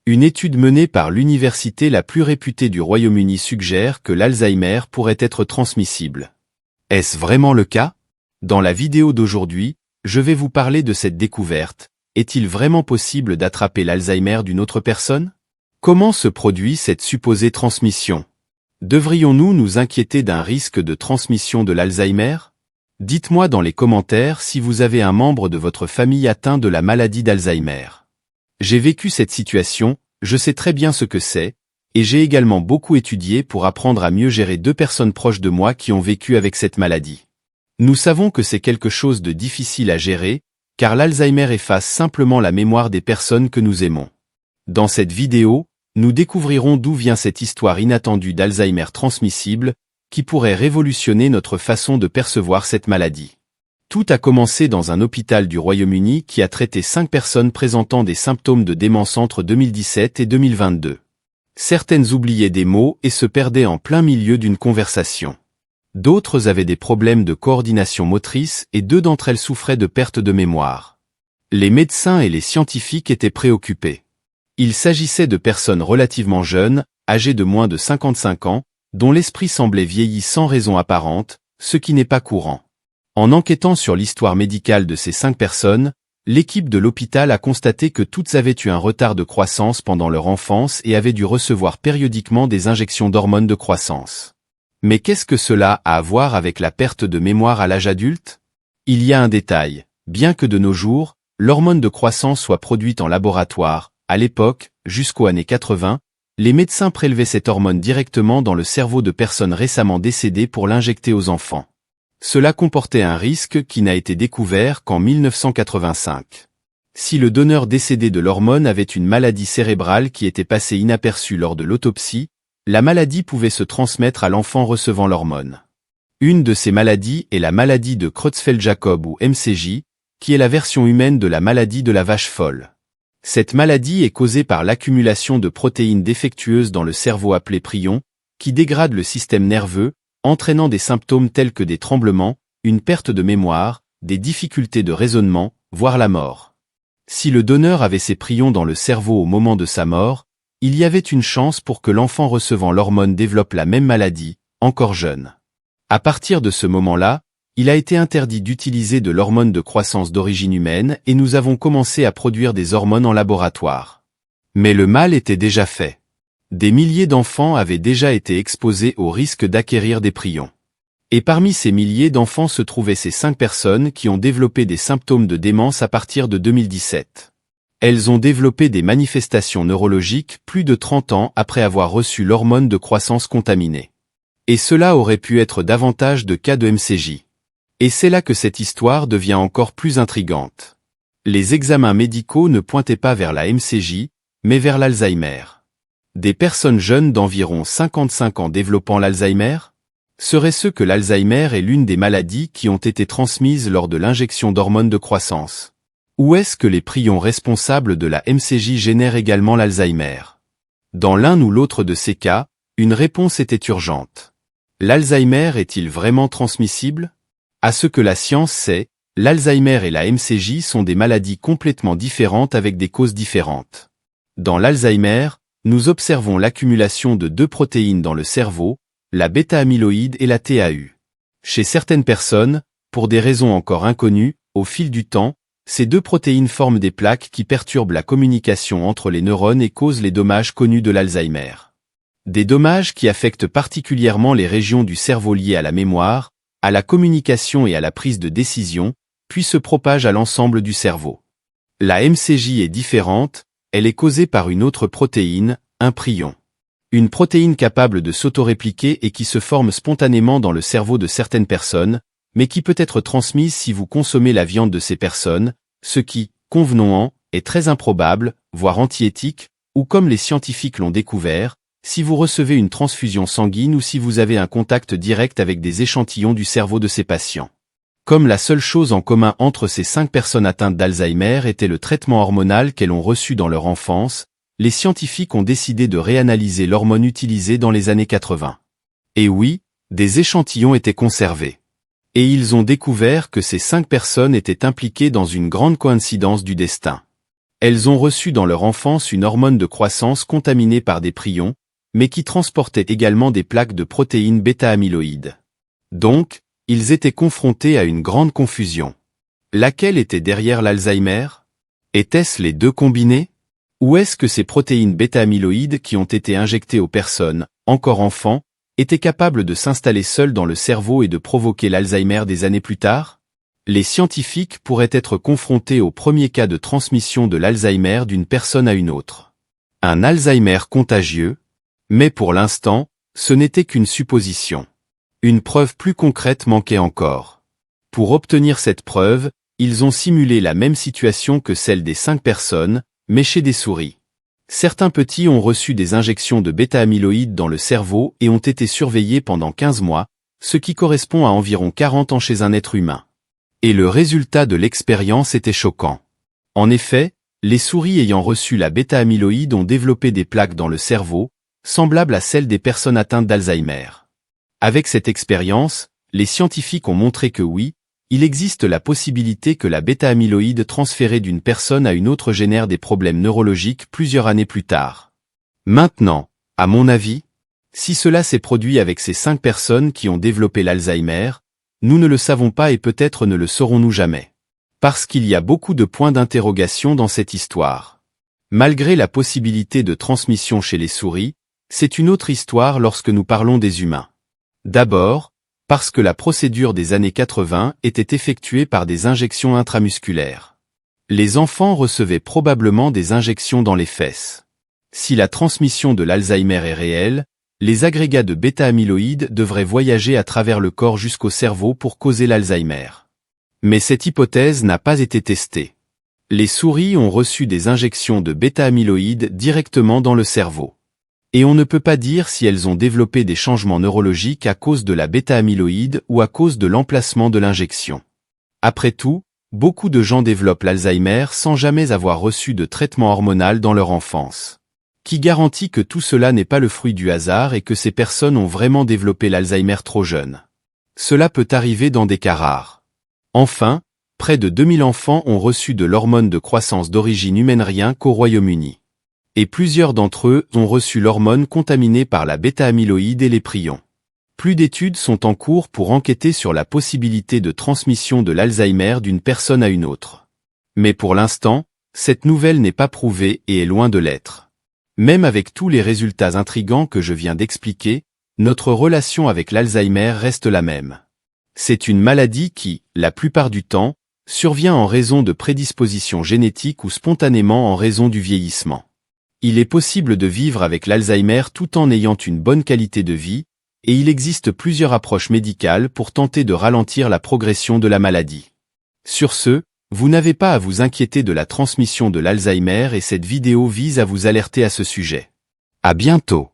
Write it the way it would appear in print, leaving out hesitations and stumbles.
Une étude menée par l'université la plus réputée du Royaume-Uni suggère que l'Alzheimer pourrait être transmissible. Est-ce vraiment le cas? Dans la vidéo d'aujourd'hui, je vais vous parler de cette découverte. Est-il vraiment possible d'attraper l'Alzheimer d'une autre personne? Comment se produit cette supposée transmission? Devrions-nous nous inquiéter d'un risque de transmission de l'Alzheimer? Dites-moi dans les commentaires si vous avez un membre de votre famille atteint de la maladie d'Alzheimer. J'ai vécu cette situation, je sais très bien ce que c'est, et j'ai également beaucoup étudié pour apprendre à mieux gérer 2 personnes proches de moi qui ont vécu avec cette maladie. Nous savons que c'est quelque chose de difficile à gérer, car l'Alzheimer efface simplement la mémoire des personnes que nous aimons. Dans cette vidéo, nous découvrirons d'où vient cette histoire inattendue d'Alzheimer transmissible, qui pourrait révolutionner notre façon de percevoir cette maladie. Tout a commencé dans un hôpital du Royaume-Uni qui a traité 5 personnes présentant des symptômes de démence entre 2017 et 2022. Certaines oubliaient des mots et se perdaient en plein milieu d'une conversation. D'autres avaient des problèmes de coordination motrice et 2 d'entre elles souffraient de perte de mémoire. Les médecins et les scientifiques étaient préoccupés. Il s'agissait de personnes relativement jeunes, âgées de moins de 55 ans, dont l'esprit semblait vieilli sans raison apparente, ce qui n'est pas courant. En enquêtant sur l'histoire médicale de ces 5 personnes, l'équipe de l'hôpital a constaté que toutes avaient eu un retard de croissance pendant leur enfance et avaient dû recevoir périodiquement des injections d'hormones de croissance. Mais qu'est-ce que cela a à voir avec la perte de mémoire à l'âge adulte? Il y a un détail. Bien que de nos jours, l'hormone de croissance soit produite en laboratoire, à l'époque, jusqu'aux années 80, les médecins prélevaient cette hormone directement dans le cerveau de personnes récemment décédées pour l'injecter aux enfants. Cela comportait un risque qui n'a été découvert qu'en 1985. Si le donneur décédé de l'hormone avait une maladie cérébrale qui était passée inaperçue lors de l'autopsie, la maladie pouvait se transmettre à l'enfant recevant l'hormone. Une de ces maladies est la maladie de Creutzfeldt-Jakob ou MCJ, qui est la version humaine de la maladie de la vache folle. Cette maladie est causée par l'accumulation de protéines défectueuses dans le cerveau appelées prions, qui dégradent le système nerveux, entraînant des symptômes tels que des tremblements, une perte de mémoire, des difficultés de raisonnement, voire la mort. Si le donneur avait ces prions dans le cerveau au moment de sa mort, il y avait une chance pour que l'enfant recevant l'hormone développe la même maladie, encore jeune. À partir de ce moment-là, il a été interdit d'utiliser de l'hormone de croissance d'origine humaine et nous avons commencé à produire des hormones en laboratoire. Mais le mal était déjà fait. Des milliers d'enfants avaient déjà été exposés au risque d'acquérir des prions. Et parmi ces milliers d'enfants se trouvaient ces 5 personnes qui ont développé des symptômes de démence à partir de 2017. Elles ont développé des manifestations neurologiques plus de 30 ans après avoir reçu l'hormone de croissance contaminée. Et cela aurait pu être davantage de cas de MCJ. Et c'est là que cette histoire devient encore plus intrigante. Les examens médicaux ne pointaient pas vers la MCJ, mais vers l'Alzheimer. Des personnes jeunes d'environ 55 ans développant l'Alzheimer? Serait-ce que l'Alzheimer est l'une des maladies qui ont été transmises lors de l'injection d'hormones de croissance? Ou est-ce que les prions responsables de la MCJ génèrent également l'Alzheimer? Dans l'un ou l'autre de ces cas, une réponse était urgente. L'Alzheimer est-il vraiment transmissible? À ce que la science sait, l'Alzheimer et la MCJ sont des maladies complètement différentes avec des causes différentes. Dans l'Alzheimer, nous observons l'accumulation de 2 protéines dans le cerveau, la bêta-amyloïde et la TAU. Chez certaines personnes, pour des raisons encore inconnues, au fil du temps, ces 2 protéines forment des plaques qui perturbent la communication entre les neurones et causent les dommages connus de l'Alzheimer. Des dommages qui affectent particulièrement les régions du cerveau liées à la mémoire, à la communication et à la prise de décision, puis se propagent à l'ensemble du cerveau. La MCJ est différente, elle est causée par une autre protéine, un prion. Une protéine capable de s'autorépliquer et qui se forme spontanément dans le cerveau de certaines personnes, mais qui peut être transmise si vous consommez la viande de ces personnes, ce qui, convenons-en, est très improbable, voire anti-éthique, ou comme les scientifiques l'ont découvert, si vous recevez une transfusion sanguine ou si vous avez un contact direct avec des échantillons du cerveau de ces patients. Comme la seule chose en commun entre ces 5 personnes atteintes d'Alzheimer était le traitement hormonal qu'elles ont reçu dans leur enfance, les scientifiques ont décidé de réanalyser l'hormone utilisée dans les années 80. Et oui, des échantillons étaient conservés. Et ils ont découvert que ces 5 personnes étaient impliquées dans une grande coïncidence du destin. Elles ont reçu dans leur enfance une hormone de croissance contaminée par des prions, mais qui transportait également des plaques de protéines bêta-amyloïdes. Donc, ils étaient confrontés à une grande confusion. Laquelle était derrière l'Alzheimer? Étaient-ce les deux combinés? Ou est-ce que ces protéines bêta-amyloïdes qui ont été injectées aux personnes, encore enfants, étaient capables de s'installer seules dans le cerveau et de provoquer l'Alzheimer des années plus tard? Les scientifiques pourraient être confrontés au premier cas de transmission de l'Alzheimer d'une personne à une autre. Un Alzheimer contagieux? Mais pour l'instant, ce n'était qu'une supposition. Une preuve plus concrète manquait encore. Pour obtenir cette preuve, ils ont simulé la même situation que celle des 5 personnes, mais chez des souris. Certains petits ont reçu des injections de bêta-amyloïdes dans le cerveau et ont été surveillés pendant 15 mois, ce qui correspond à environ 40 ans chez un être humain. Et le résultat de l'expérience était choquant. En effet, les souris ayant reçu la bêta-amyloïde ont développé des plaques dans le cerveau, semblables à celles des personnes atteintes d'Alzheimer. Avec cette expérience, les scientifiques ont montré que oui, il existe la possibilité que la bêta-amyloïde transférée d'une personne à une autre génère des problèmes neurologiques plusieurs années plus tard. Maintenant, à mon avis, si cela s'est produit avec ces 5 personnes qui ont développé l'Alzheimer, nous ne le savons pas et peut-être ne le saurons-nous jamais. Parce qu'il y a beaucoup de points d'interrogation dans cette histoire. Malgré la possibilité de transmission chez les souris, c'est une autre histoire lorsque nous parlons des humains. D'abord, parce que la procédure des années 80 était effectuée par des injections intramusculaires. Les enfants recevaient probablement des injections dans les fesses. Si la transmission de l'Alzheimer est réelle, les agrégats de bêta-amyloïdes devraient voyager à travers le corps jusqu'au cerveau pour causer l'Alzheimer. Mais cette hypothèse n'a pas été testée. Les souris ont reçu des injections de bêta-amyloïdes directement dans le cerveau. Et on ne peut pas dire si elles ont développé des changements neurologiques à cause de la bêta-amyloïde ou à cause de l'emplacement de l'injection. Après tout, beaucoup de gens développent l'Alzheimer sans jamais avoir reçu de traitement hormonal dans leur enfance. Qui garantit que tout cela n'est pas le fruit du hasard et que ces personnes ont vraiment développé l'Alzheimer trop jeune? Cela peut arriver dans des cas rares. Enfin, près de 2000 enfants ont reçu de l'hormone de croissance d'origine humaine rien qu'au Royaume-Uni. Et plusieurs d'entre eux ont reçu l'hormone contaminée par la bêta-amyloïde et les prions. Plus d'études sont en cours pour enquêter sur la possibilité de transmission de l'Alzheimer d'une personne à une autre. Mais pour l'instant, cette nouvelle n'est pas prouvée et est loin de l'être. Même avec tous les résultats intrigants que je viens d'expliquer, notre relation avec l'Alzheimer reste la même. C'est une maladie qui, la plupart du temps, survient en raison de prédispositions génétiques ou spontanément en raison du vieillissement. Il est possible de vivre avec l'Alzheimer tout en ayant une bonne qualité de vie, et il existe plusieurs approches médicales pour tenter de ralentir la progression de la maladie. Sur ce, vous n'avez pas à vous inquiéter de la transmission de l'Alzheimer et cette vidéo vise à vous alerter à ce sujet. À bientôt.